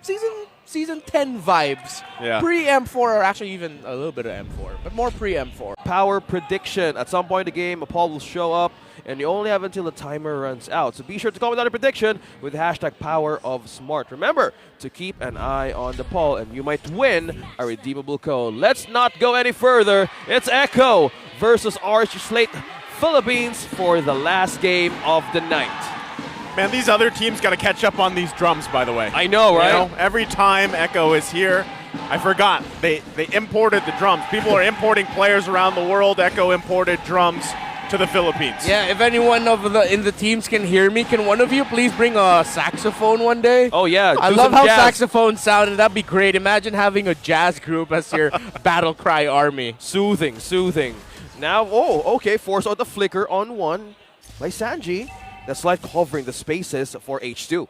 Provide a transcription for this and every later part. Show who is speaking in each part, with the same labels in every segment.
Speaker 1: Season 10 vibes.
Speaker 2: Yeah.
Speaker 1: Pre-M4, or actually even a little bit of M4, but more pre-M4.
Speaker 3: Power prediction. At some point in the game, a poll will show up, and you only have until the timer runs out. So be sure to comment on the prediction with hashtag #PowerOfSmart. Remember to keep an eye on the poll, and you might win a redeemable code. Let's not go any further. It's Echo versus RSG Slate Philippines for the last game of the night.
Speaker 2: Man, these other teams got to catch up on these drums, by the way.
Speaker 3: I know, right?
Speaker 2: You know, every time Echo is here, I forgot. They imported the drums. People are importing players around the world. Echo imported drums to the Philippines.
Speaker 1: Yeah, if anyone in the teams can hear me, can one of you please bring a saxophone one day?
Speaker 3: Oh, yeah.
Speaker 1: I love how saxophones sound, and that'd be great. Imagine having a jazz group as your battle cry army.
Speaker 3: Soothing, soothing. Now, okay, force out the flicker on one by Sanji. That's like covering the spaces for H2.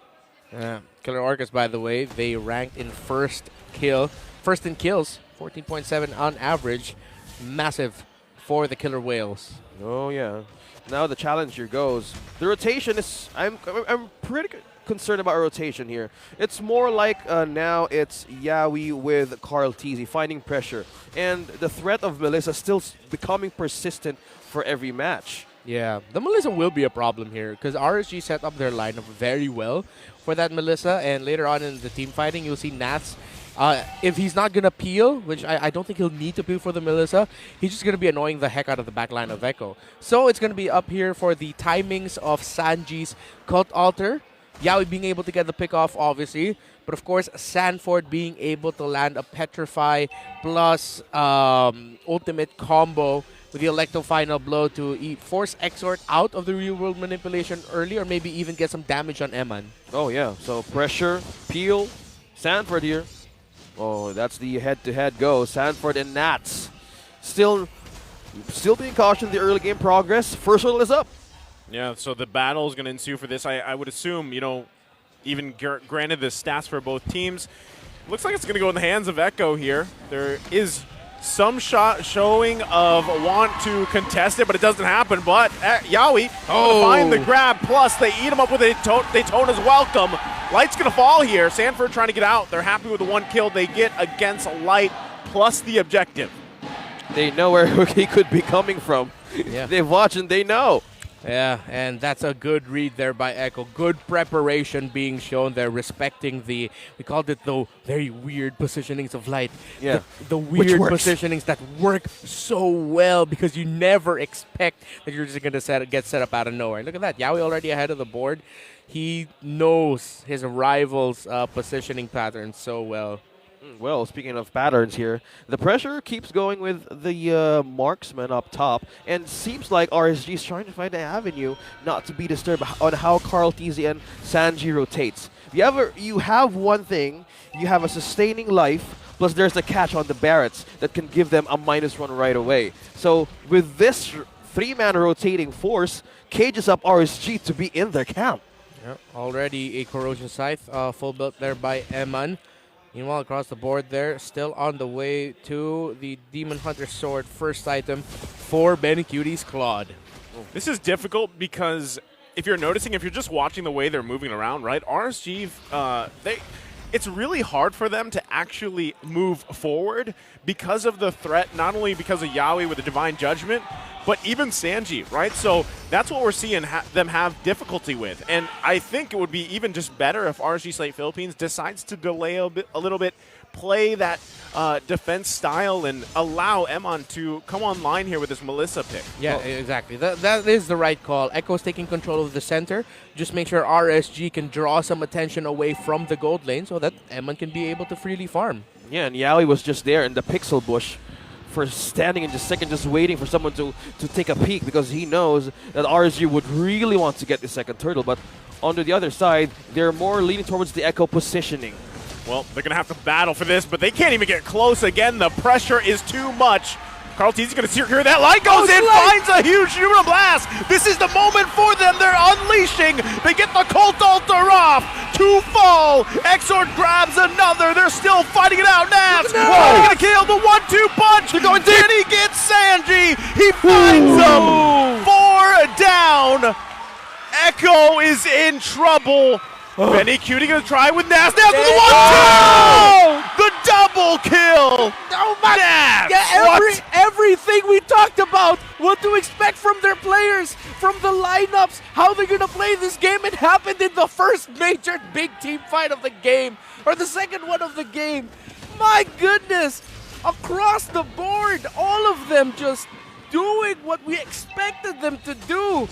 Speaker 1: Killer Orcas, by the way, they ranked in first in kills, 14.7 on average. Massive for the Killer Whales.
Speaker 3: Oh, yeah. Now the challenger goes. The rotation is... I'm pretty concerned about rotation here. It's more like now it's Yawi with Carl Teasy finding pressure. And the threat of Melissa still becoming persistent for every match.
Speaker 1: Yeah, the Melissa will be a problem here because RSG set up their lineup very well for that Melissa, and later on in the team fighting, you'll see Nats. If he's not going to peel, which I don't think he'll need to peel for the Melissa, he's just going to be annoying the heck out of the back line of Echo. So it's going to be up here for the timings of Sanji's Cult Altar. Yawi being able to get the pick off, obviously. But of course, Sanford being able to land a Petrify plus ultimate combo with the Electro Final Blow to force Exort out of the real world manipulation early, or maybe even get some damage on Eman.
Speaker 3: Oh, yeah. So pressure, peel, Sanford here. Oh, that's the head-to-head go. Sanford and Nats. Still being cautious in the early game progress. First one is up.
Speaker 2: Yeah, so the battle is going to ensue for this. I would assume, even granted the stats for both teams, looks like it's going to go in the hands of Echo here. There is some showing of want to contest it, but it doesn't happen. But Yawi find the grab, plus they eat him up with a Daytona's welcome. Light's going to fall here. Sanford trying to get out. They're happy with the one kill they get against Light, plus the objective.
Speaker 3: They know where he could be coming from.
Speaker 1: Yeah.
Speaker 3: They've watched and they know.
Speaker 1: Yeah, and that's a good read there by Echo. Good preparation being shown there, respecting we called it the very weird positionings of Light.
Speaker 3: Yeah.
Speaker 1: The weird positionings that work so well because you never expect that you're just going to get set up out of nowhere. Look at that. Yawi already ahead of the board. He knows his rival's positioning patterns so well.
Speaker 3: Well, speaking of patterns here, the pressure keeps going with the marksman up top, and seems like RSG is trying to find an avenue not to be disturbed on how Carl Teasy and Sanji rotates. You have one thing, you have a sustaining life, plus there's a catch on the Barretts that can give them a -1 right away. So with this 3-man rotating force, cages up RSG to be in their camp.
Speaker 1: Yep. Already a Corrosion Scythe full built there by Eman. Meanwhile, across the board there, still on the way to the Demon Hunter Sword, first item for Benny Cutie's Claude.
Speaker 2: This is difficult because if you're just watching the way they're moving around, right, RSG, it's really hard for them to actually move forward because of the threat, not only because of Yawi with the Divine Judgment, but even Sanji, right? So that's what we're seeing them have difficulty with. And I think it would be even just better if RSG Slate Philippines decides to delay a little bit, play that defense style, and allow Emon to come online here with this Melissa pick.
Speaker 1: Yeah, exactly. That is the right call. Echo's taking control of the center. Just make sure RSG can draw some attention away from the gold lane so that Emon can be able to freely farm.
Speaker 3: Yeah, and Yawi was just there in the pixel bush for standing in just a second, just waiting for someone to take a peek, because he knows that RSG would really want to get the second turtle. But on the other side, they're more leaning towards the Echo positioning.
Speaker 2: Well, they're going to have to battle for this, but they can't even get close again. The pressure is too much. Carl Teasy going to secure that. Light goes in, finds a huge Shooter Blast. This is the moment for them. They're unleashing. They get the Cult Altar off. To fall. Exort grabs another. They're still fighting it out. Nats. They're going to kill the 1-2 punch. They're going deep. And he gets Sanji. He finds them. 4 down. Echo is in trouble. Benny Cutie going to try with Nats. Nats with the 1-2.
Speaker 1: everything we talked about, what to expect from their players, from the lineups, how they're going to play this game. It happened in the first major big team fight of the game, or the second one of the game. My goodness, across the board, all of them just doing what we expected them to do.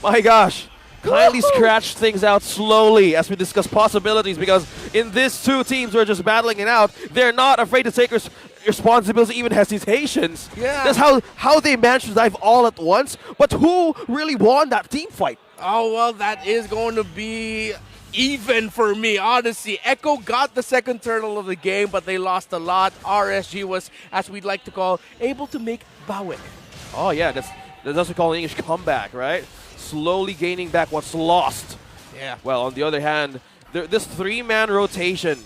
Speaker 3: My gosh. Kindly
Speaker 1: Woohoo!
Speaker 3: scratch things out slowly as we discuss possibilities, because in these two teams who are just battling it out, they're not afraid to take responsibility, even hesitations.
Speaker 1: Yeah.
Speaker 3: That's how they managed to dive all at once. But who really won that team fight?
Speaker 1: Oh, well, that is going to be even for me, honestly. Echo got the second turtle of the game, but they lost a lot. RSG was, as we'd like to call, able to make bawi.
Speaker 3: Oh yeah, that's what we call an English comeback, right? Slowly gaining back what's lost.
Speaker 1: Yeah.
Speaker 3: Well, on the other hand, this three-man rotation,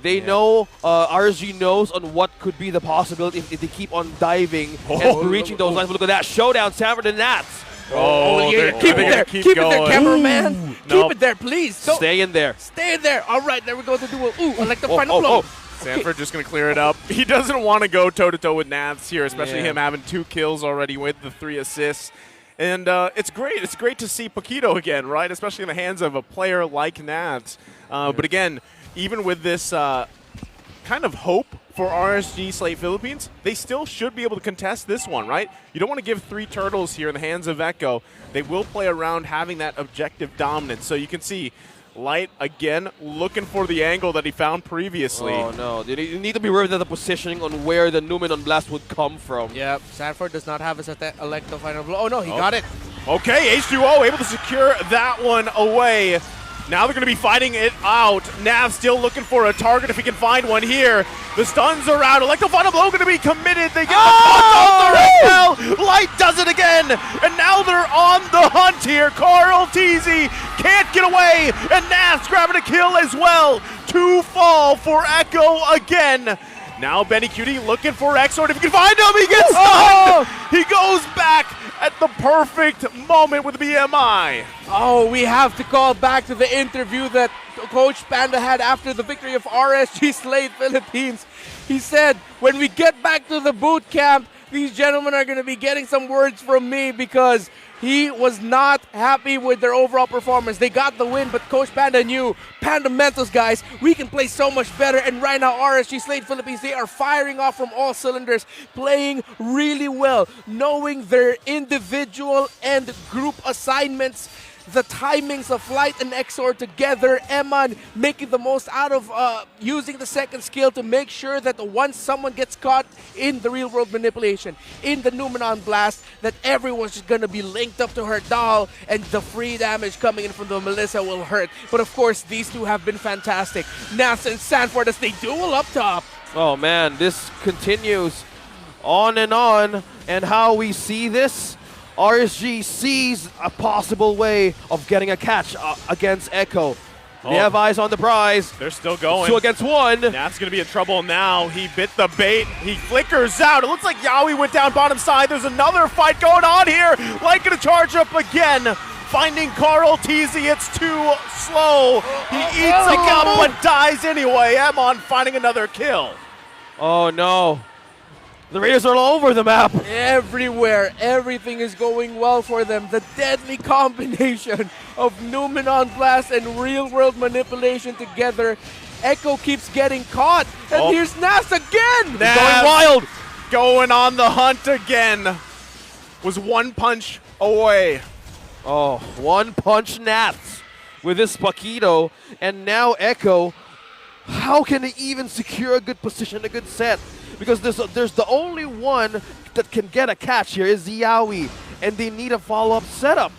Speaker 3: they know, RSG knows on what could be the possibility if they keep on diving and reaching those lines. But look at that showdown, Sanford and Nats.
Speaker 1: Oh, yeah.
Speaker 2: they're
Speaker 1: Keep it
Speaker 2: gonna
Speaker 1: there.
Speaker 2: keep
Speaker 1: Keep it
Speaker 2: going.
Speaker 1: there, cameraman. Keep
Speaker 2: Nope.
Speaker 1: it there, please. Don't
Speaker 3: Stay in there.
Speaker 1: stay there. All right, there we go to do it. Ooh, I like the
Speaker 3: Oh,
Speaker 1: final
Speaker 3: oh,
Speaker 1: blow.
Speaker 3: oh.
Speaker 2: Sanford just going to clear it up. He doesn't want to go toe-to-toe with Nats here, especially
Speaker 3: Yeah.
Speaker 2: him having 2 kills already with the 3 assists. And it's great. It's great to see Paquito again, right? Especially in the hands of a player like Nats. But again, even with this kind of hope for RSG Slate Philippines, they still should be able to contest this one, right? You don't want to give 3 turtles here in the hands of Echo. They will play around having that objective dominance. So you can see Light again looking for the angle that he found previously.
Speaker 3: Oh no, you need to be worried about the positioning on where the Numenon Blast would come from.
Speaker 1: Yep, Sanford does not have his electro final blow. Oh no, he got it.
Speaker 2: Okay, H2O able to secure that one away. Now they're going to be fighting it out. Nav still looking for a target if he can find one here. The stuns are out. Electro Final Blow going to be committed. They get the punch off the rail. Light does it again. And now they're on the hunt here. Carl Teasy can't get away. And Nav's grabbing a kill as well. 2 fall for Echo again. Now Benny Cutie looking for Exort. If he can find him, he gets stunned. He goes back at the perfect moment with BMI.
Speaker 1: Oh, we have to call back to the interview that Coach Panda had after the victory of RSG Slate Philippines. He said, when we get back to the boot camp, these gentlemen are going to be getting some words from me, because he was not happy with their overall performance. They got the win, but Coach Panda knew, fundamentals, guys, we can play so much better. And right now, RSG Slate Philippines, they are firing off from all cylinders, playing really well, knowing their individual and group assignments, the timings of Light and Exor together. Eman making the most out of using the second skill to make sure that once someone gets caught in the real world manipulation, in the Numenon Blast, that everyone's just going to be linked up to her doll, and the free damage coming in from the Melissa will hurt. But of course, these two have been fantastic. Nats and Sanford as they duel up top.
Speaker 3: Oh man, this continues on, and how we see this, RSG sees a possible way of getting a catch against Echo. They have eyes on the prize.
Speaker 2: They're still going.
Speaker 3: 2 against 1.
Speaker 2: Nat's going to be in trouble now. He bit the bait. He flickers out. It looks like Yaoi went down bottom side. There's another fight going on here. Light going to charge up again. Finding Carl Teasy. It's too slow. He eats a gum but dies anyway. Emon finding another kill.
Speaker 3: Oh no. The Raiders are all over the map.
Speaker 1: Everywhere, everything is going well for them. The deadly combination of Numenon Blast and real world manipulation together. Echo keeps getting caught, and here's Nas again!
Speaker 2: Nas
Speaker 3: Going wild.
Speaker 2: Going on the hunt again. Was 1 punch away.
Speaker 3: Oh, 1 punch Nats with this Paquito, and now Echo. How can they even secure a good position, a good set? Because there's the only one that can get a catch here is Yaoi, and they need a follow-up setup.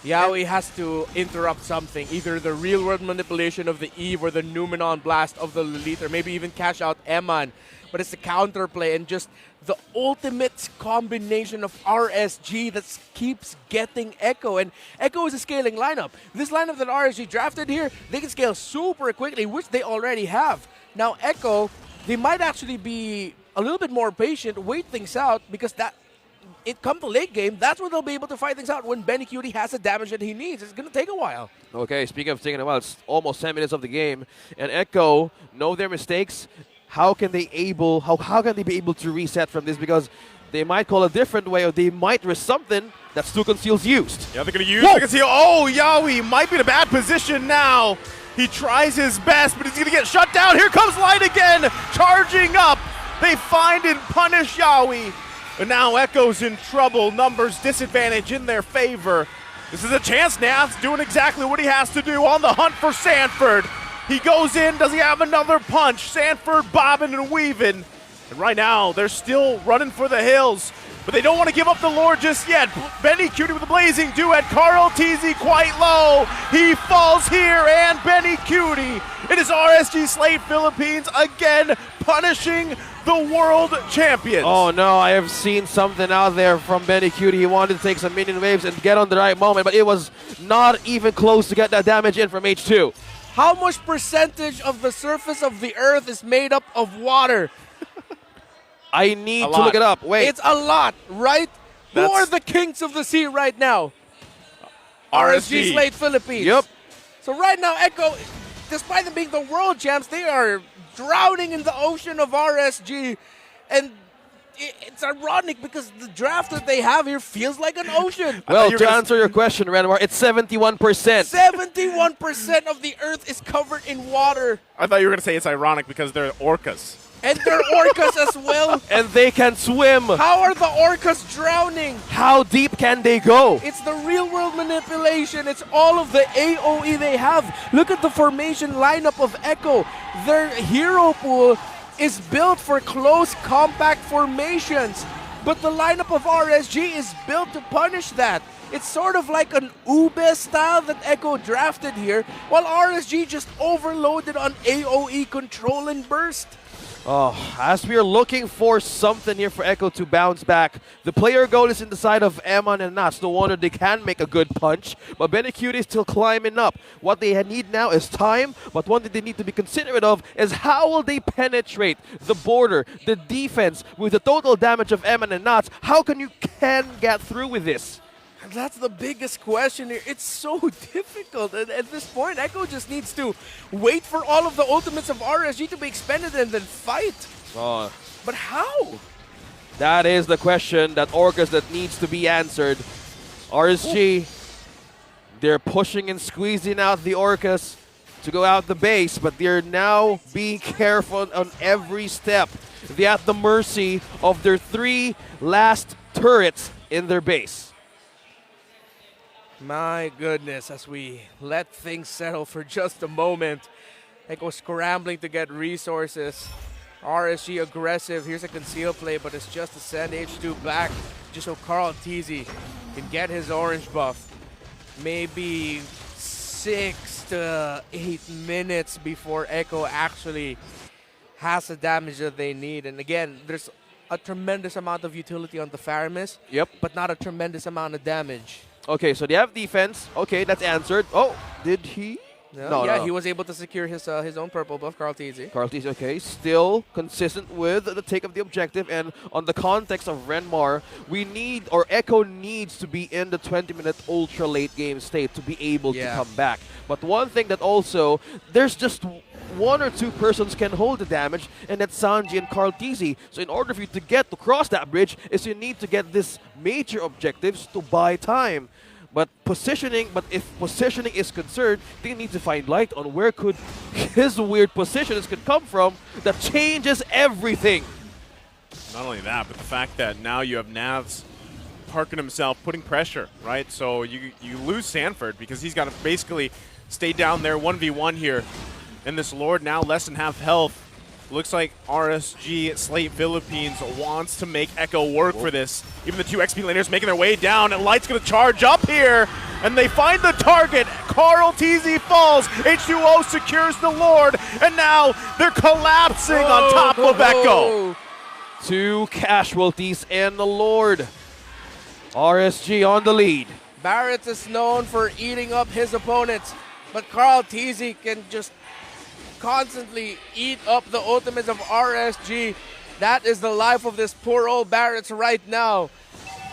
Speaker 1: Yaoi has to interrupt something, either the real world manipulation of the Eve or the Numenon Blast of the Lilith, or maybe even cash out Eman. But it's the counterplay and just the ultimate combination of RSG that keeps getting Echo. And Echo is a scaling lineup. This lineup that RSG drafted here, they can scale super quickly, which they already have. Now Echo, they might actually be a little bit more patient, wait things out, because it come to late game, that's when they'll be able to fight things out. When Benny Cutie has the damage that he needs, it's going to take a while.
Speaker 3: Okay, speaking of taking a while, it's almost 10 minutes of the game, and Echo know their mistakes. How can they be able to reset from this? Because They might call a different way, or they might risk something that Stu Conceal's used.
Speaker 2: Yeah, they're going to use the Conceal. Oh, Yawi might be in a bad position now. He tries his best, but he's going to get shut down. Here comes Light again, charging up. They find and punish Yawi. And now Echo's in trouble. Numbers disadvantage in their favor. This is a chance. Nath's doing exactly what he has to do on the hunt for Sanford. He goes in. Does he have another punch? Sanford bobbing and weaving. And right now, they're still running for the hills. But they don't want to give up the Lord just yet. Benny Cutie with a blazing duet. Carl Teasy quite low. He falls here, and Benny Cutie. It is RSG Slate Philippines again punishing the world champions.
Speaker 3: Oh no, I have seen something out there from Benny Cutie. He wanted to take some minion waves and get on the right moment, but it was not even close to get that damage in from H2.
Speaker 1: How much percentage of the surface of the Earth is made up of water?
Speaker 3: I need to look it up. Wait.
Speaker 1: It's a lot, right? Who are the kings of the sea right now? RSG Slate Philippines.
Speaker 3: Yep.
Speaker 1: So right now, Echo, despite them being the world champs, they are drowning in the ocean of RSG. And it's ironic because the draft that they have here feels like an ocean.
Speaker 3: Well, to answer your question, Renmar, it's 71%.
Speaker 1: 71% of the Earth is covered in water.
Speaker 2: I thought you were going to say it's ironic because they're orcas.
Speaker 1: And they're orcas as well.
Speaker 3: And they can swim.
Speaker 1: How are the orcas drowning?
Speaker 3: How deep can they go?
Speaker 1: It's the real world manipulation. It's all of the AoE they have. Look at the formation lineup of Echo. Their hero pool is built for close, compact formations. But the lineup of RSG is built to punish that. It's sort of like an Mllb style that Echo drafted here, while RSG just overloaded on AoE control and burst.
Speaker 3: Oh, as we are looking for something here for Echo to bounce back, the player goal is in the side of Eman and Nats. No wonder they can make a good punch, but Benecute is still climbing up. What they need now is time, but one thing they need to be considerate of is how will they penetrate the border, the defense, with the total damage of Eman and Nats. How can you get through with this?
Speaker 1: And that's the biggest question here. It's so difficult. And at this point, Echo just needs to wait for all of the ultimates of RSG to be expended and then fight.
Speaker 3: Oh.
Speaker 1: But how?
Speaker 3: That is the question that Orcas that needs to be answered. RSG, they're pushing and squeezing out the Orcas to go out the base, but they're now being careful on every step. They're at the mercy of their 3 last turrets in their base.
Speaker 1: My goodness, as we let things settle for just a moment. Echo scrambling to get resources. RSG aggressive. Here's a conceal play, but it's just to send H2 back just so Carl Teasy can get his orange buff. Maybe 6 to 8 minutes before Echo actually has the damage that they need. And again, there's a tremendous amount of utility on the Faramis, but not a tremendous amount of damage.
Speaker 3: Okay, so they have defense. Okay, that's answered. Oh, did he?
Speaker 1: No, he was able to secure his own purple buff, Carl Teasy.
Speaker 3: Carl Teasy, okay, still consistent with the take of the objective. And on the context of Renmar, we need, or Echo needs to be in the 20-minute ultra late game state to be able to come back. But one thing that also, there's just 1 or 2 persons can hold the damage, and that's Sanji and Carl Teasy. So in order for you to get to cross that bridge, is you need to get this major objectives to buy time. But if positioning is concerned, they need to find light on where could his weird positions could come from that changes everything.
Speaker 2: Not only that, but the fact that now you have Navs parking himself, putting pressure, right? So you lose Sanford because he's got to basically stay down there 1v1 here. And this Lord now less than half health. Looks like RSG Slate Philippines wants to make Echo work for this. Even the 2 XP laners making their way down, and Light's going to charge up here. And they find the target. Carl Teasy falls. H2O secures the Lord. And now they're collapsing on top of Echo.
Speaker 3: 2 casualties and the Lord. RSG on the lead.
Speaker 1: Barrett is known for eating up his opponents, but Carl Teasy can just constantly eat up the ultimates of RSG. That is the life of this poor old Barretts right now.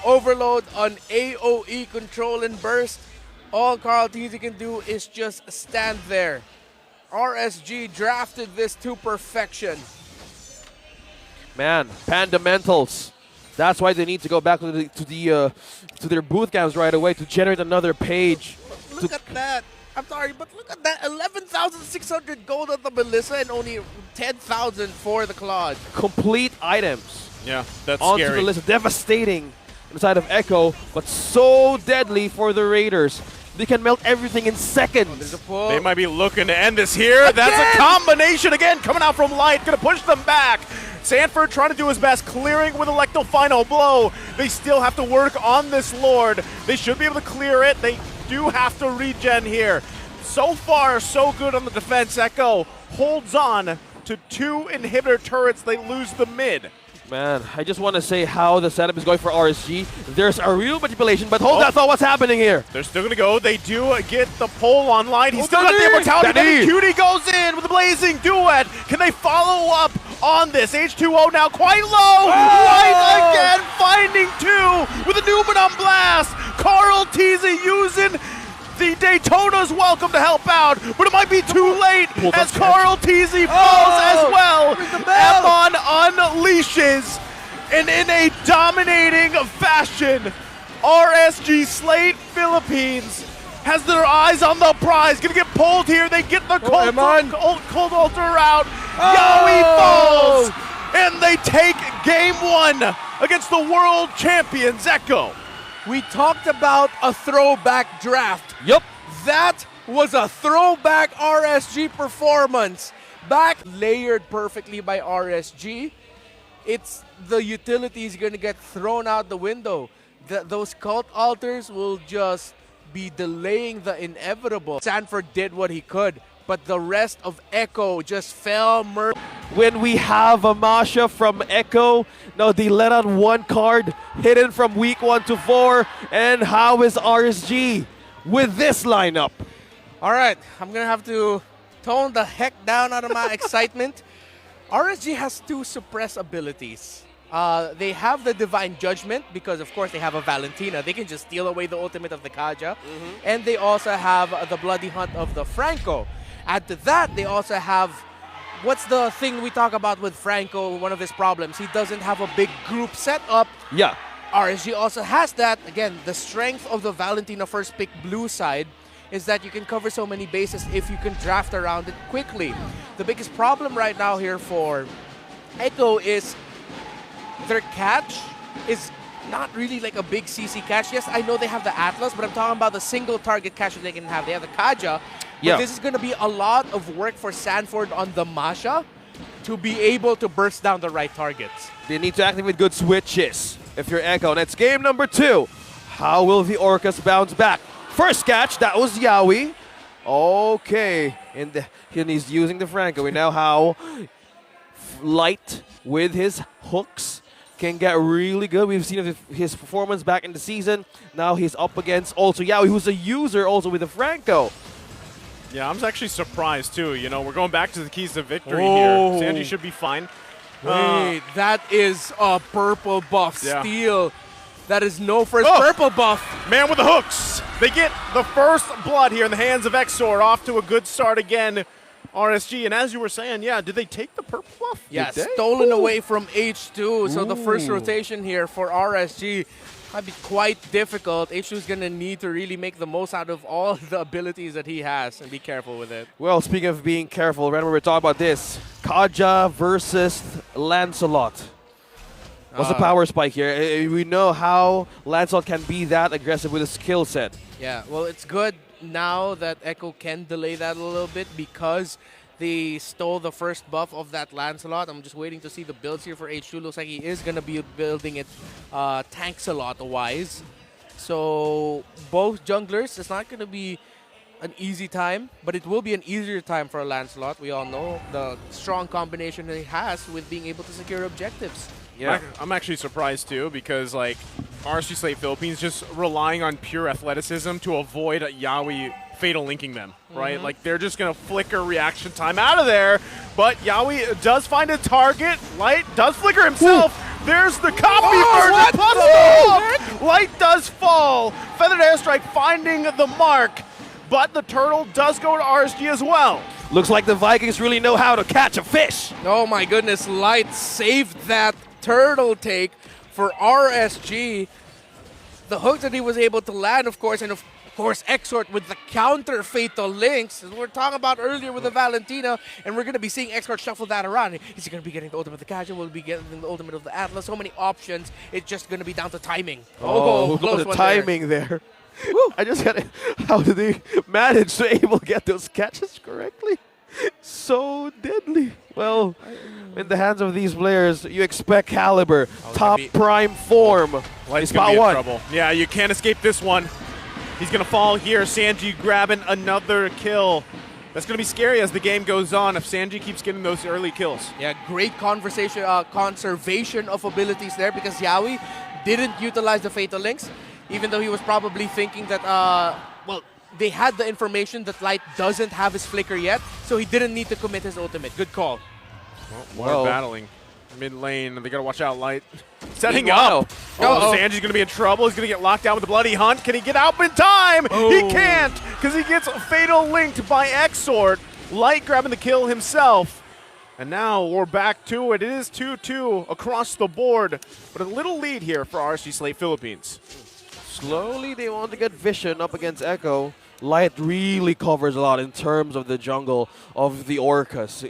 Speaker 1: Overload on AoE control and burst. All Carl Teasy can do is just stand there. RSG drafted this to perfection.
Speaker 3: Man, Pandamentals That's why they need to go back to their boot camps right away to generate another page.
Speaker 1: Look at that. I'm sorry, but look at that. 11,600 gold on the Melissa and only 10,000 for the Claude.
Speaker 3: Complete items.
Speaker 2: Yeah, that's
Speaker 3: Onto
Speaker 2: scary.
Speaker 3: Melissa. Devastating inside of Echo, but so deadly for the Raiders. They can melt everything in seconds.
Speaker 1: There's a pull.
Speaker 2: They might be looking to end this here. That's a combination again coming out from Light. Going to push them back. Sanford trying to do his best, clearing with Electo final blow. They still have to work on this Lord. They should be able to clear it. They do have to regen here. So far, so good on the defense. Echo holds on to 2 inhibitor turrets. They lose the mid.
Speaker 3: Man, I just want to say how the setup is going for RSG. There's a real manipulation, but hold that thought. What's happening here?
Speaker 2: They're still going to go. They do get the pole online. He's
Speaker 3: Oh,
Speaker 2: still got the
Speaker 3: Danny!
Speaker 2: immortality.
Speaker 3: Danny!
Speaker 2: Then Cutie goes in with a blazing duet. Can they follow up on this? H2O now quite low. Light again, finding 2 with a Numenon blast. Carl Teasy using the Daytona's welcome to help out, but it might be too late as Carl Teasy falls as well. Emon unleashes, and in a dominating fashion, RSG Slate Philippines has their eyes on the prize. Gonna get pulled here. They get the cold altar out. Yowie falls, and they take game 1 against the world champions Echo.
Speaker 1: We talked about a throwback draft.
Speaker 3: Yup.
Speaker 1: That was a throwback RSG performance. Back layered perfectly by RSG. It's the utilities going to get thrown out the window. Those cult altars will just be delaying the inevitable. Sanford did what he could, but the rest of Echo just fell
Speaker 3: When we have a Masha from Echo, no, they let on 1 card hidden from week 1 to 4. And how is RSG with this lineup?
Speaker 1: All right, I'm going to have to tone the heck down out of my excitement. RSG has 2 suppress abilities. They have the Divine Judgment because, of course, they have a Valentina. They can just steal away the ultimate of the Kaja. And they also have the Bloody Hunt of the Franco. Add to that, they also have, what's the thing we talk about with Franco, one of his problems? He doesn't have a big group setup.
Speaker 3: Yeah.
Speaker 1: RSG also has that. Again, the strength of the Valentina first pick blue side is that you can cover so many bases if you can draft around it quickly. The biggest problem right now here for Echo is their catch is not really like a big CC catch. Yes, I know they have the Atlas, but I'm talking about the single target catch that they can have. They have the Kaja. But this is going to be a lot of work for Sanford on the Masha to be able to burst down the right targets.
Speaker 3: They need to activate good switches if you're Echo. And it's game number 2. How will the Orcas bounce back? First catch, that was Yowie. Okay. And he's using the Franco. We know how Light with his hooks can get really good. We've seen his performance back in the season. Now he's up against also Yowie, who's a user also with the Franco.
Speaker 2: Yeah, I'm actually surprised too. You know, we're going back to the keys to victory here. Sandy should be fine.
Speaker 1: Wait, that is a purple buff steal. That is no first
Speaker 2: Oh.
Speaker 1: purple buff.
Speaker 2: Man with the hooks. They get the first blood here in the hands of Exor. Off to a good start again, RSG. And as you were saying, yeah, did they take the purple buff?
Speaker 1: Yeah,
Speaker 2: Did they?
Speaker 1: stolen away from H2. So the first rotation here for RSG might be quite difficult. H2 is going to need to really make the most out of all the abilities that he has and be careful with it.
Speaker 3: Well, speaking of being careful, remember we're talking about this. Kaja versus Lancelot. What's the power spike here? We know how Lancelot can be that aggressive with a skill set.
Speaker 1: Yeah, well, it's good now that Echo can delay that a little bit because they stole the first buff of that Lancelot. I'm just waiting to see the builds here for H2. Looks like he is going to be building it Tanks-a-lot-wise. So both junglers, it's not going to be an easy time, but it will be an easier time for Lancelot. We all know the strong combination he has with being able to secure objectives.
Speaker 3: Yeah.
Speaker 2: I'm actually surprised too because like RSG Slate Philippines just relying on pure athleticism to avoid Yowie fatal linking them, right? Like they're just gonna flicker reaction time out of there, but Yowie does find a target. Light does flicker himself. There's the copy version plus the hook. Light does fall. Feathered Airstrike finding the mark, but the turtle does go to RSG as well.
Speaker 3: Looks like the Vikings really know how to catch a fish.
Speaker 1: Oh my goodness, Light saved that turtle take for RSG. The hook that he was able to land, of course, and of course, Exort with the counter fatal links, as we were talking about earlier with the Valentina, and we're going to be seeing Exort shuffle that around. Is he going to be getting the ultimate of the Casual? Will he be getting the ultimate of the Atlas? So many options. It's just going to be down to timing.
Speaker 3: Oh,
Speaker 1: close
Speaker 3: the
Speaker 1: one
Speaker 3: timing there. I just got it. How did they manage to able to get those catches correctly? So deadly. Well, in the hands of these players, you expect caliber, top prime form.
Speaker 2: Light's gonna be in trouble. Yeah, you can't escape this one. He's gonna fall here. Sanji grabbing another kill. That's gonna be scary as the game goes on if Sanji keeps getting those early kills.
Speaker 1: Yeah, great conversation, conservation of abilities there because Yawi didn't utilize the fatal links, even though he was probably thinking that, well, they had the information that Light doesn't have his flicker yet, so he didn't need to commit his ultimate. Good call.
Speaker 2: More battling. Mid lane, they gotta watch out, Light. Setting up. Oh, Sanji's gonna be in trouble. He's gonna get locked down with the Bloody Hunt. Can he get out in time?
Speaker 1: Oh.
Speaker 2: He can't, because he gets fatal linked by Exort. Light grabbing the kill himself. And now we're back to it. It is 2-2 across the board, but a little lead here for RSG Slate Philippines.
Speaker 3: Slowly, they want to get Vision up against Echo. Light really covers a lot in terms of the jungle of the Orcas.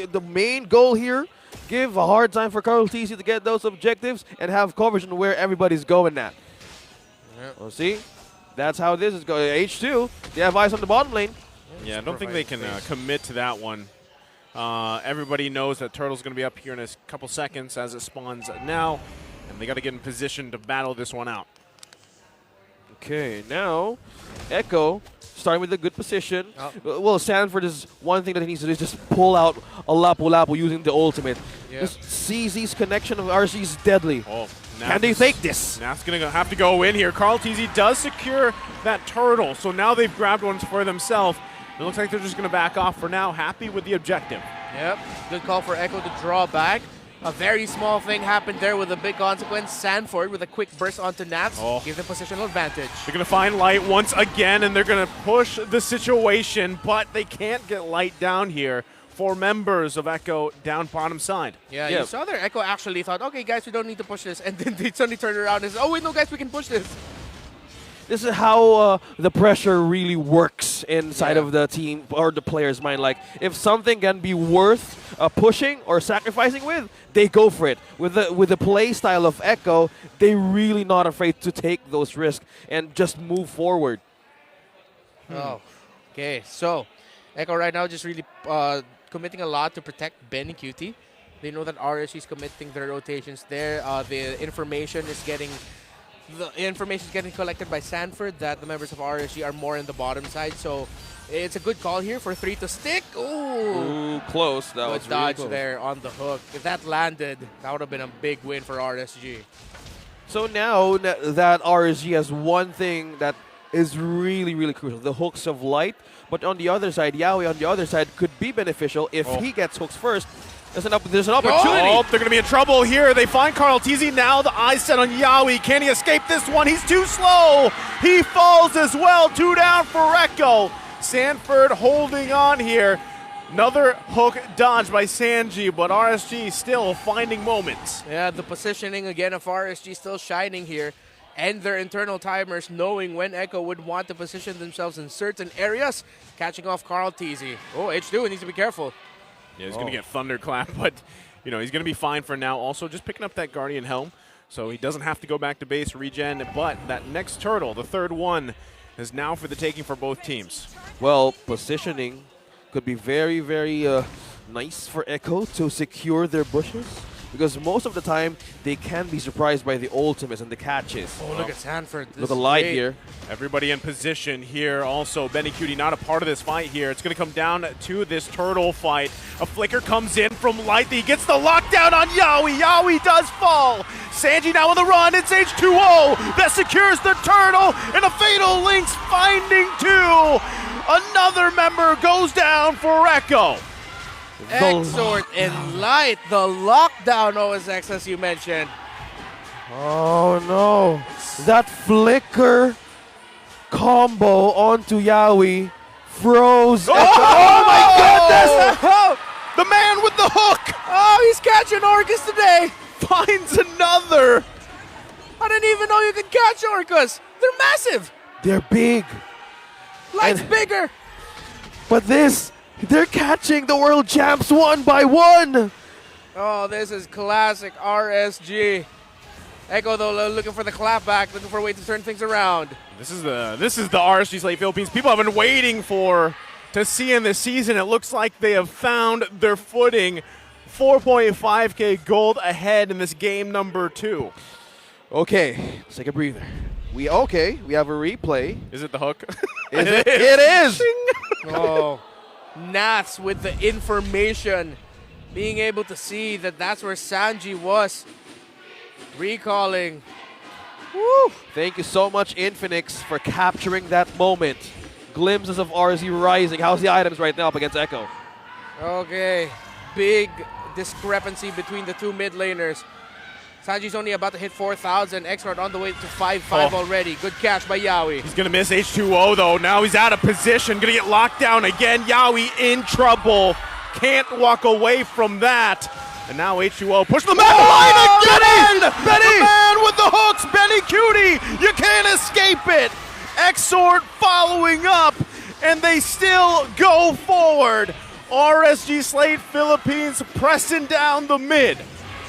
Speaker 3: The main goal here, give a hard time for Carl TC to get those objectives and have coverage on where everybody's going at.
Speaker 1: Yep.
Speaker 3: Well, see, that's how this is going. H2, they have eyes on the bottom lane.
Speaker 2: Yeah, I don't think they can commit to that one. Everybody knows that Turtle's going to be up here in a couple seconds as it spawns now, and they got to get in position to battle this one out.
Speaker 3: Okay, now Echo starting with a good position. Well, Sanford is one thing that he needs to do is just pull out a Lapu-Lapu using the ultimate. Just CZ's connection of RSG is deadly.
Speaker 2: Oh,
Speaker 3: can they take this?
Speaker 2: Nath's going to have to go in here. Carl TZ does secure that turtle, so now they've grabbed one for themselves. It looks like they're just going to back off for now, happy with the objective.
Speaker 1: Yep, good call for Echo to draw back. A very small thing happened there with a big consequence. Sanford with a quick burst onto Nats. Gives them positional advantage.
Speaker 2: They're going to find Light once again, and they're going to push the situation, but they can't get Light down here. 4 members of Echo down bottom side.
Speaker 1: Yeah, you saw there. Echo actually thought, okay, guys, we don't need to push this. And then they suddenly turned around and said, oh, wait, no, guys, we can push this.
Speaker 3: This is how the pressure really works inside of the team or the player's mind. Like, if something can be worth pushing or sacrificing with, they go for it. With the play style of Echo, they're really not afraid to take those risks and just move forward.
Speaker 1: Oh, okay. So, Echo right now just really committing a lot to protect Ben and QT. They know that RSG is committing their rotations there. The information is getting collected by Sanford that the members of RSG are more in the bottom side. So it's a good call here for 3 to stick. Ooh,
Speaker 3: close. That was
Speaker 1: dodge
Speaker 3: really close
Speaker 1: there on the hook. If that landed, that would have been a big win for RSG.
Speaker 3: So now that RSG has one thing that is really, really crucial, the hooks of Light. But on the other side, Yaoi on the other side could be beneficial if he gets hooks first. There's an opportunity.
Speaker 2: Oh, they're going to be in trouble here. They find Carl TZ now. The eyes set on Yaoi. Can he escape this one? He's too slow. He falls as well. 2 down for Echo. Sanford holding on here. Another hook dodge by Sanji, but RSG still finding moments.
Speaker 1: Yeah, the positioning again of RSG still shining here. And their internal timers knowing when Echo would want to position themselves in certain areas. Catching off Carl TZ. Oh, H2 needs to be careful.
Speaker 2: Yeah, he's going to get thunderclap, but he's going to be fine for now. Also, just picking up that Guardian Helm, so he doesn't have to go back to base regen. But that next turtle, the third one, is now for the taking for both teams.
Speaker 3: Well, positioning could be very, very nice for Echo to secure their bushes. Because most of the time, they can be surprised by the ultimates and the catches.
Speaker 1: Oh, look at Sanford.
Speaker 3: Look at Light here.
Speaker 2: Everybody in position here. Also, Benny Cutie not a part of this fight here. It's going to come down to this turtle fight. A flicker comes in from Light. He gets the lockdown on Yaoi. Yaoi does fall. Sanji now on the run. It's H2O that secures the turtle. And a fatal links finding 2. Another member goes down for Echo.
Speaker 1: Exort and Light, the lockdown OSX as you mentioned.
Speaker 3: Oh no, that flicker combo onto Yaoi froze.
Speaker 2: Oh, my goodness! The man with the hook!
Speaker 1: Oh, he's catching Orcus today.
Speaker 2: Finds another.
Speaker 1: I didn't even know you could catch orcas. They're massive.
Speaker 3: They're big.
Speaker 1: Light's
Speaker 3: And-
Speaker 1: bigger.
Speaker 3: But they're catching the world champs one by one.
Speaker 1: Oh, this is classic RSG. Echo, though, looking for the clapback, looking for a way to turn things around.
Speaker 2: This is the RSG Slate Philippines people have been waiting to see in this season. It looks like they have found their footing. 4.5K gold ahead in this game number 2.
Speaker 3: Okay, let's take a breather. We have a replay.
Speaker 2: Is it the hook?
Speaker 3: Is it? It is.
Speaker 1: Oh, Nats with the information, being able to see that that's where Sanji was. Recalling.
Speaker 3: Woo. Thank you so much, Infinix, for capturing that moment. Glimpses of RSG rising. How's the items right now up against Echo?
Speaker 1: Okay, big discrepancy between the two mid laners. Sanji's only about to hit 4,000. Xrod on the way to 5-5 already. Good catch by Yawi.
Speaker 2: He's going to miss H2O, though. Now he's out of position. Going to get locked down again. Yawi in trouble. Can't walk away from that. And now H2O push the back line again! Benny! The man with the hooks, Benny Cutie! You can't escape it! Xord following up, and they still go forward. RSG Slate Philippines pressing down the mid.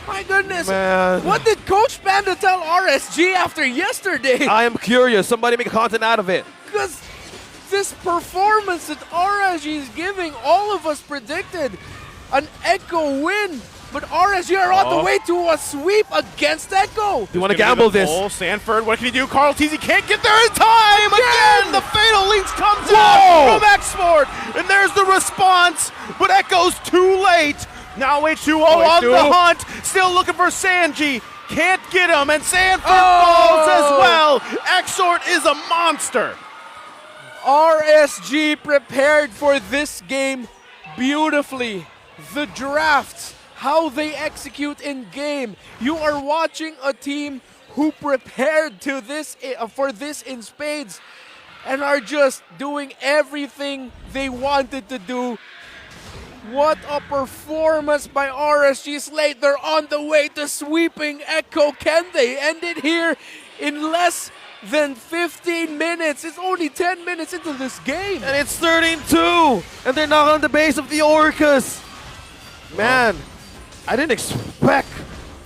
Speaker 1: My goodness.
Speaker 3: Man.
Speaker 1: What did Coach Panda tell RSG after yesterday?
Speaker 3: I am curious. Somebody make content out of it.
Speaker 1: Because this performance that RSG is giving, all of us predicted an Echo win. But RSG are on the way to a sweep against Echo.
Speaker 3: Do you want to gamble this?
Speaker 2: Sanford, what can he do? Carl Teasy can't get there in time. Again, the Fatal Links comes out from Export. And there's the response, but Echo's too late. Now H2O on the hunt, still looking for Sanji. Can't get him, and Sanford falls as well. Exort is a monster.
Speaker 1: RSG prepared for this game beautifully. The drafts, how they execute in game. You are watching a team who prepared to this for this in spades and are just doing everything they wanted to do. What a performance by RSG Slate. They're on the way to sweeping Echo. Can they end it here in less than 15 minutes? It's only 10 minutes into this game.
Speaker 3: And it's 13-2. And they're not on the base of the Orcas. Man, I didn't expect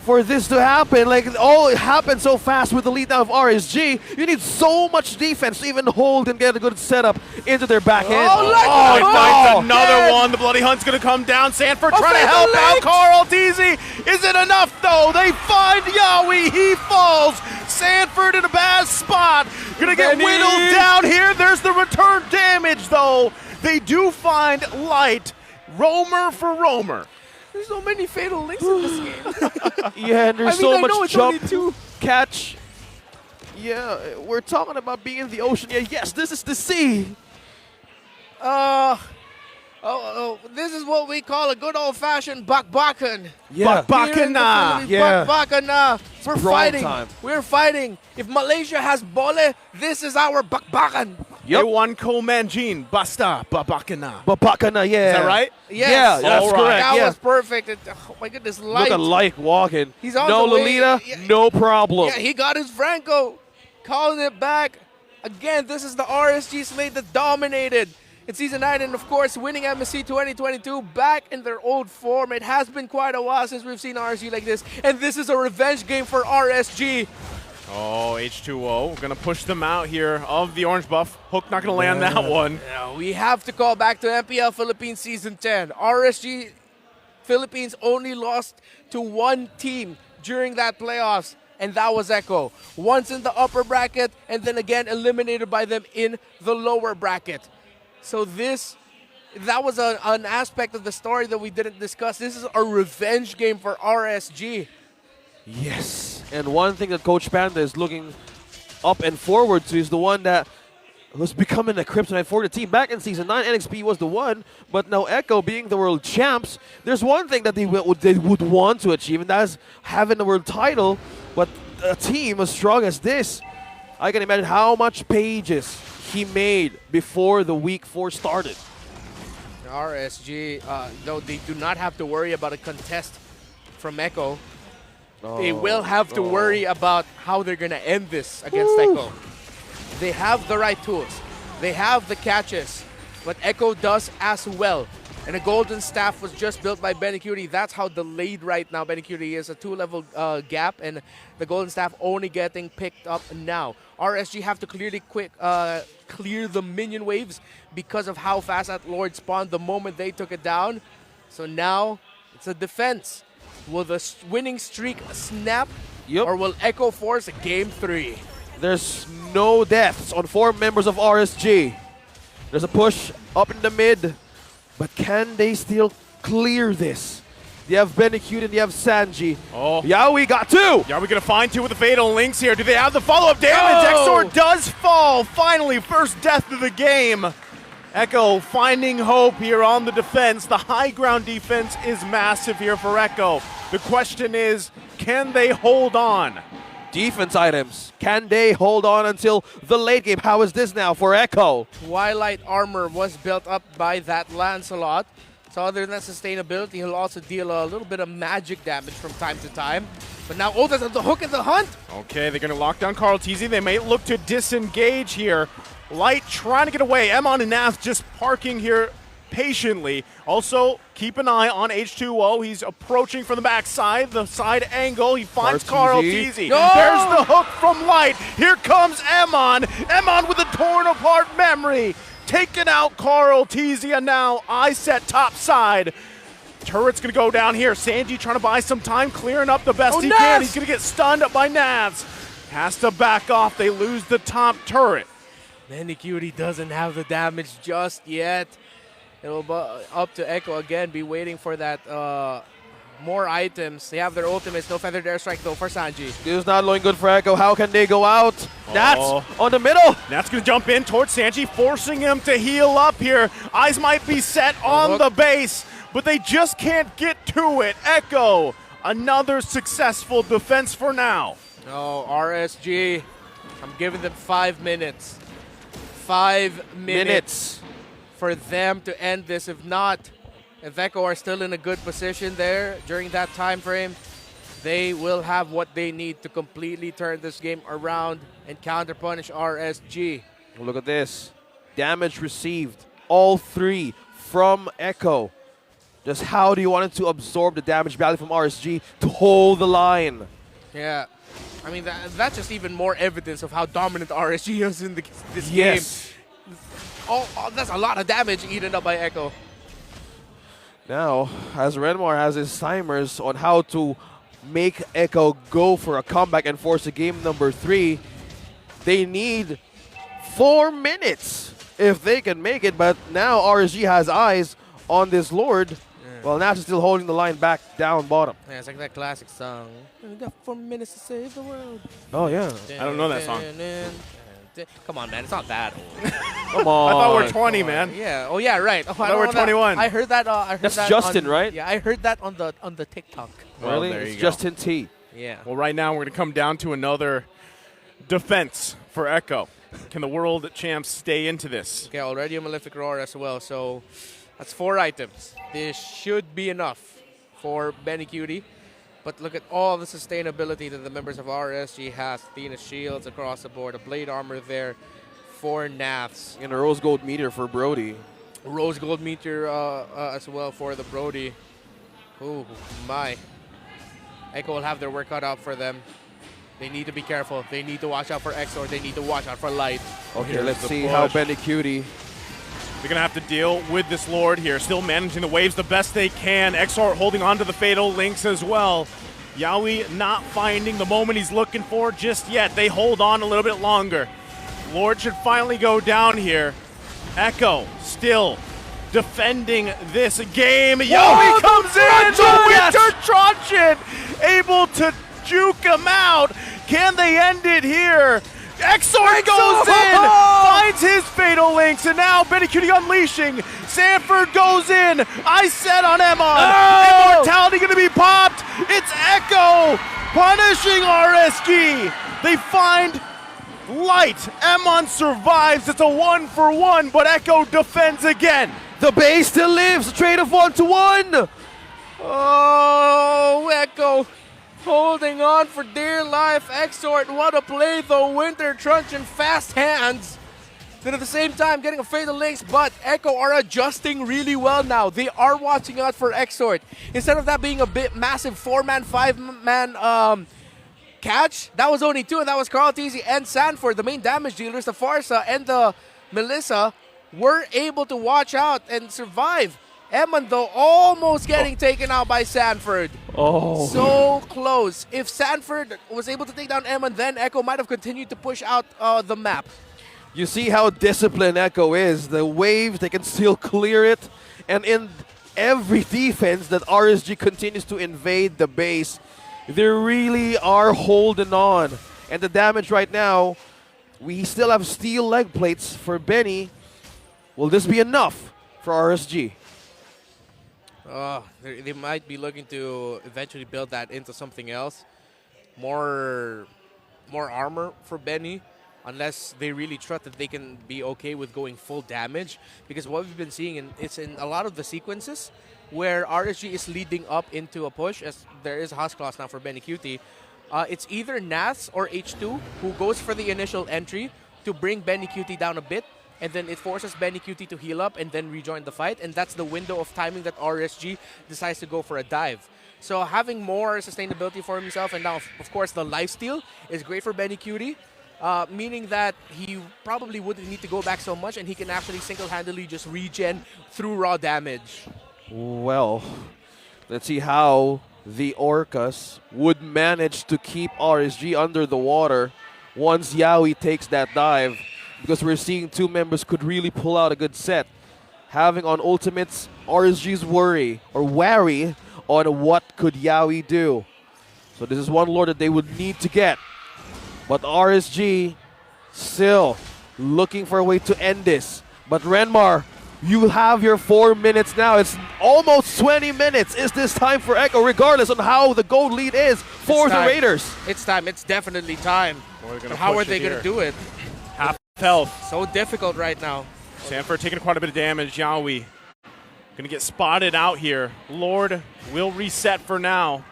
Speaker 3: for this to happen. Like, it happened so fast with the lead now of RSG. You need so much defense to even hold and get a good setup into their back end.
Speaker 2: He finds another one. The Bloody Hunt's going to come down. Sanford trying to help out Carl Teasy. Is it enough, though? They find Yawi. He falls. Sanford in a bad spot. Going to get whittled down here. There's the return damage, though. They do find Light. Roamer for Roamer.
Speaker 1: There's so many Fatal Links in this game.
Speaker 3: Yeah, and there's
Speaker 1: I know
Speaker 3: much
Speaker 1: it's
Speaker 3: jump,
Speaker 1: only 2.
Speaker 3: catch. Yeah, we're talking about being in the ocean. Yeah, yes, this is the sea.
Speaker 1: This is what we call a good old-fashioned bakbakan.
Speaker 3: Yeah.
Speaker 2: Bakbakana.
Speaker 3: Yeah.
Speaker 1: Bakbakana. We're
Speaker 3: Strong
Speaker 1: fighting.
Speaker 3: time.
Speaker 1: We're fighting. If Malaysia has bole, this is our bakbakan.
Speaker 3: Yep.
Speaker 2: One Komanjin. Basta. Babakana.
Speaker 3: Babakana, yeah.
Speaker 2: Is that right?
Speaker 1: Yes.
Speaker 3: Yeah, that's
Speaker 2: All right.
Speaker 3: correct.
Speaker 1: That
Speaker 3: yeah.
Speaker 1: was perfect. Oh my goodness, Light.
Speaker 3: Look at Light walking.
Speaker 1: He's on
Speaker 3: no
Speaker 1: the way.
Speaker 3: Lolita,
Speaker 1: Yeah.
Speaker 3: no problem.
Speaker 1: Yeah, he got his Franco. Calling it back. Again, this is the RSG Slate that dominated in Season 9 and, of course, winning MSC 2022 back in their old form. It has been quite a while since we've seen RSG like this, and this is a revenge game for RSG.
Speaker 2: Oh, H2O. Going to push them out here of the orange buff. Hook not going to land that one.
Speaker 1: Now, we have to call back to MPL Philippines Season 10. RSG Philippines only lost to one team during that playoffs, and that was Echo. Once in the upper bracket, and then again eliminated by them in the lower bracket. So that was an aspect of the story that we didn't discuss. This is a revenge game for RSG.
Speaker 3: Yes. And one thing that Coach Panda is looking up and forward to is the one that was becoming a kryptonite for the team. Back in Season 9, NXP was the one, but now Echo being the world champs, there's one thing that they would want to achieve, and that's having the world title. But a team as strong as this, I can imagine how much pages he made before the week 4 started.
Speaker 1: RSG, though they do not have to worry about a contest from Echo. they will have to
Speaker 3: no.
Speaker 1: worry about how they're going to end this against Echo. They have the right tools. They have the catches. But Echo does as well. And the Golden Staff was just built by Benicudi. That's how delayed right now Benicudi is. A 2-level gap, and the Golden Staff only getting picked up now. RSG have to clearly clear the minion waves because of how fast that Lord spawned the moment they took it down. So now it's a defense. Will the winning streak snap?
Speaker 3: Yep.
Speaker 1: Or will Echo force a game 3?
Speaker 3: There's no deaths on 4 members of RSG. There's a push up in the mid. But can they still clear this? They have Benicute and they have Sanji.
Speaker 2: Oh.
Speaker 3: Yaoi got 2!
Speaker 2: Yeah, we're going to find 2 with the Fatal Links here. Do they have the follow-up damage?
Speaker 1: Oh.
Speaker 2: Exor does fall. Finally, first death of the game. Echo finding hope here on the defense. The high ground defense is massive here for Echo. The question is, can they hold on?
Speaker 3: Defense items. Can they hold on until the late game? How is this now for Echo?
Speaker 1: Twilight armor was built up by that Lancelot. So other than that sustainability, he'll also deal a little bit of magic damage from time to time. But now Oda's at the hook and the hunt.
Speaker 2: Okay, they're going to lock down Carl Teasy. They may look to disengage here. Light trying to get away. Emon and Nath just parking here patiently. Also, keep an eye on H2O. He's approaching from the backside, the side angle. He finds Carl Teasy.
Speaker 1: No!
Speaker 2: There's the hook from Light. Here comes Emon. Emon with a torn apart memory. Taking out Carl Teasy, and now I set top side. Turret's going to go down here. Sanji trying to buy some time, clearing up the best he can. He's going to get stunned by Navs. Has to back off. They lose the top turret.
Speaker 1: Benicudi doesn't have the damage just yet. It'll be up to Echo again, be waiting for that more items. They have their ultimates. No feathered airstrike though for Sanji.
Speaker 3: This is not looking good for Echo. How can they go out?
Speaker 2: Oh.
Speaker 3: Nats on the middle.
Speaker 2: Nats going to jump in towards Sanji, forcing him to heal up here. Eyes might be set on the base, but they just can't get to it. Echo, another successful defense for now.
Speaker 1: Oh, RSG. I'm giving them 5 minutes. 5 minutes for them to end this. If not, if Echo are still in a good position there during that time frame, they will have what they need to completely turn this game around and counterpunish RSG.
Speaker 3: Look at this. Damage received. All 3 from Echo. Just how do you want it to absorb the damage value from RSG to hold the line?
Speaker 1: Yeah. I mean, that's just even more evidence of how dominant RSG is in this
Speaker 3: Yes.
Speaker 1: game. Oh, that's a lot of damage eaten up by Echo.
Speaker 3: Now, as Renmar has his timers on how to make Echo go for a comeback and force a game number 3, they need 4 minutes if they can make it. But now RSG has eyes on this Lord. Yeah. Well, now she's still holding the line back down bottom.
Speaker 1: Yeah, it's like that classic song. We got 4 minutes to save the world.
Speaker 3: Oh, yeah.
Speaker 2: I don't know that song.
Speaker 1: Come on, man. It's not that old.
Speaker 3: Come on.
Speaker 2: I thought we were 20, man.
Speaker 1: Yeah. Oh, yeah. Right. Oh,
Speaker 2: I thought we're 21.
Speaker 1: I heard that.
Speaker 3: That's
Speaker 1: that
Speaker 3: Justin,
Speaker 1: on,
Speaker 3: right?
Speaker 1: Yeah, I heard that on the TikTok.
Speaker 2: Well,
Speaker 3: really?
Speaker 2: there you
Speaker 3: It's
Speaker 2: go.
Speaker 3: Justin T.
Speaker 1: Yeah.
Speaker 2: Well, right now we're going to come down to another defense for Echo. Can the world champs stay into this?
Speaker 1: Okay, already a Malefic Roar as well. So that's 4 items. This should be enough for Benicudi. But look at all the sustainability that the members of RSG has. Athena shields across the board. A blade armor there for Naths.
Speaker 3: And a rose gold meter for Brody.
Speaker 1: Rose gold meter as well for the Brody. Oh my. Echo will have their work cut out for them. They need to be careful. They need to watch out for Exor. They need to watch out for Light.
Speaker 3: Okay,
Speaker 2: Here's
Speaker 3: let's
Speaker 2: the
Speaker 3: see
Speaker 2: push.
Speaker 3: how Benicudi.
Speaker 2: They're going to have to deal with this Lord here. Still managing the waves the best they can. Exor holding on to the Fatal Links as well. Yaoi not finding the moment he's looking for just yet. They hold on a little bit longer. Lord should finally go down here. Echo still defending this game. Yaoi comes in to Winter Truncheon, able to juke him out. Can they end it here? Exor goes in, finds his Fatal Links, and now Benicudi unleashing. Sanford goes in. I said on Emon. Immortality going to be popped. It's Echo punishing RSG. They find Light. Emon survives. It's a 1-for-1, but Echo defends again.
Speaker 3: The base still lives. A trade of 1-1.
Speaker 1: Oh, Echo. Holding on for dear life. Exort, what a play though. Winter Truncheon, fast hands. Then at the same time getting a fatal links, but Echo are adjusting really well now. They are watching out for Exort. Instead of that being a bit massive 4-man, 5-man catch, that was only 2, and that was Carl Tizzy and Sanford, the main damage dealers. The Farsa and the Melissa were able to watch out and survive. Eman, though, almost getting taken out by Sanford.
Speaker 3: Oh.
Speaker 1: So close. If Sanford was able to take down Eman, then Echo might have continued to push out the map.
Speaker 3: You see how disciplined Echo is. The waves, they can still clear it. And in every defense that RSG continues to invade the base, they really are holding on. And the damage right now, we still have steel leg plates for Benny. Will this be enough for RSG?
Speaker 1: They might be looking to eventually build that into something else. More armor for Benny, unless they really trust that they can be okay with going full damage. Because what we've been seeing, it's in a lot of the sequences where RSG is leading up into a push, as there is a House Class now for Benny Cutie. It's either Nath or H2 who goes for the initial entry to bring Benny Cutie down a bit, and then it forces Benny Cutie to heal up and then rejoin the fight, and that's the window of timing that RSG decides to go for a dive. So having more sustainability for himself, and now, of course, the lifesteal is great for Benny Cutie, meaning that he probably wouldn't need to go back so much, and he can actually single-handedly just regen through raw damage.
Speaker 3: Well, let's see how the Orcas would manage to keep RSG under the water once Yaoi takes that dive, because we're seeing two members could really pull out a good set. Having on ultimates, RSG's wary on what could Yaoi do. So this is one lord that they would need to get. But RSG still looking for a way to end this. But Renmar, you have your 4 minutes now. It's almost 20 minutes. Is this time for Echo, regardless on how the gold lead is for the Raiders?
Speaker 1: It's time. It's definitely time. But how are they going to do it?
Speaker 2: Half health.
Speaker 1: So difficult right now.
Speaker 2: Sanford taking quite a bit of damage. Yaoi going to get spotted out here. Lord will reset for now.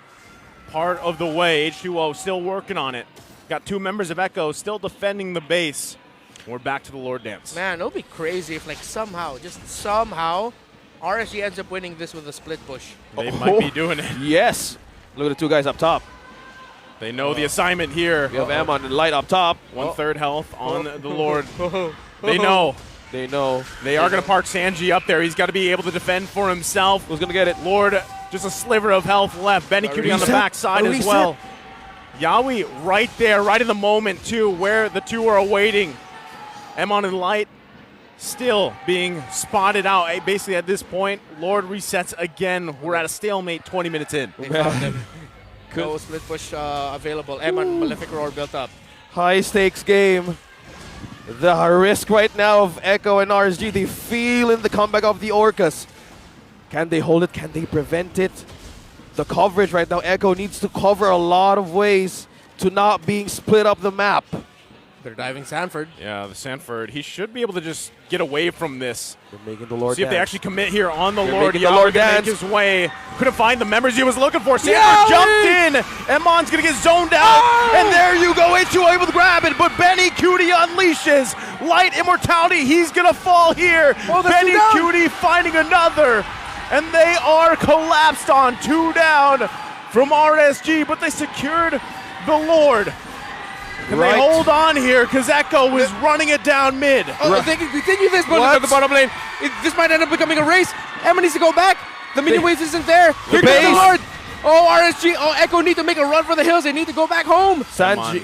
Speaker 2: Part of the way. H2O still working on it. Got 2 members of Echo still defending the base. We're back to the Lord Dance.
Speaker 1: Man, it'll be crazy if, like, somehow, just somehow, RSG ends up winning this with a split push.
Speaker 2: They might be doing it.
Speaker 3: Yes. Look at the 2 guys up top.
Speaker 2: They know the assignment here.
Speaker 3: We have Amon and Light up top.
Speaker 2: 1/3 health on the Lord. They know.
Speaker 3: They know.
Speaker 2: They are going to park Sanji up there. He's got to be able to defend for himself.
Speaker 3: Who's going to get it?
Speaker 2: Lord, just a sliver of health left. Benny Cutie on the backside as well. Yaoi right there, right in the moment, too, where the 2 are awaiting. Emon and Light still being spotted out. Basically, at this point, Lord resets again. We're at a stalemate 20 minutes in.
Speaker 1: They found them. No split push available. Eman, Malefic Roar built up.
Speaker 3: High stakes game. The risk right now of Echo and RSG. They feel in the comeback of the Orcas. Can they hold it? Can they prevent it? The coverage right now, Echo needs to cover a lot of ways to not being split up the map.
Speaker 1: They're diving Sanford.
Speaker 2: Yeah, the Sanford. He should be able to just get away from this.
Speaker 3: They're making the Lord
Speaker 2: See if they actually commit here on the
Speaker 3: They're
Speaker 2: Lord.
Speaker 3: making the Lord
Speaker 2: gonna
Speaker 3: dance.
Speaker 2: make his way. Couldn't find the members he was looking for. Sanford jumped in. Emon's going to get zoned out. And there you go. H2O able to grab it. But Benny Cutie unleashes. Light Immortality. He's going to fall here. Benny Cutie finding another. And they are collapsed on 2 down from RSG. But they secured the Lord. Can they hold on here? Because Echo is running it down mid.
Speaker 1: Oh, they can continue this, but at the bottom lane, this might end up becoming a race. Emma needs to go back. The minion waves isn't there. Here comes the Lord. Oh, RSG. Oh, Echo need to make a run for the hills. They need to go back home.
Speaker 3: Sanford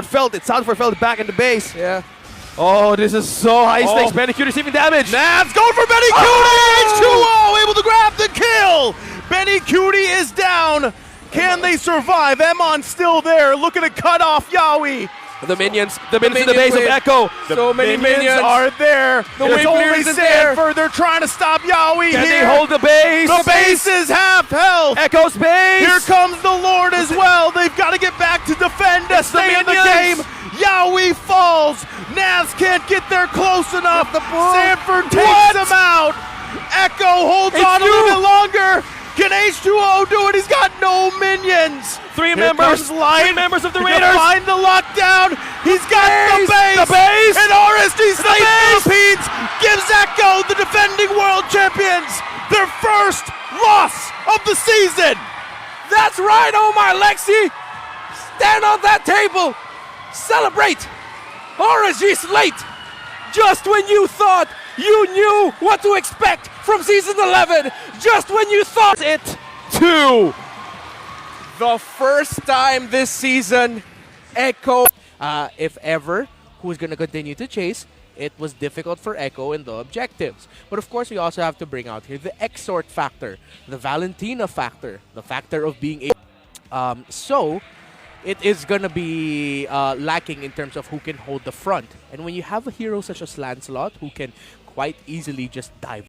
Speaker 3: felt it. Sanford felt it back in the base.
Speaker 1: Yeah.
Speaker 3: Oh, this is so high stakes. Benny Cutie receiving damage.
Speaker 2: Nav's going for Benny Cutie. H2O able to grab the kill. Benny Cutie is down. Can they survive? Emon's still there, looking to cut off Yaoi.
Speaker 3: The minions in the base of Echo.
Speaker 2: So many minions are there. It's only Sanford. They're trying to stop Yaoi
Speaker 3: Can
Speaker 2: here.
Speaker 3: they hold the base?
Speaker 2: The base is half health.
Speaker 3: Echo's base.
Speaker 2: Here comes the Lord as well. They've got to get back to defend to stay in the game. Yaoi falls. Navs can't get there close enough. Sanford takes him out. Echo holds on a little bit longer.
Speaker 3: Can H2O do it? He's got no minions. Three members of the Raiders. Find the lockdown. He's got the base. And RSG Slate Philippines gives Echo, the defending world champions, their first loss of the season.
Speaker 1: That's right, Omar Lexi. Stand on that table. Celebrate. RSG Slate. Just when you thought you knew what to expect from Season 11. Just when you thought
Speaker 3: it too.
Speaker 1: The first time this season, Echo, if ever, who's going to continue to chase, it was difficult for Echo in the objectives. But of course, we also have to bring out here the Exort factor, the Valentina factor, the factor of being a... so, it is going to be lacking in terms of who can hold the front. And when you have a hero such as Lancelot, who can quite easily just dive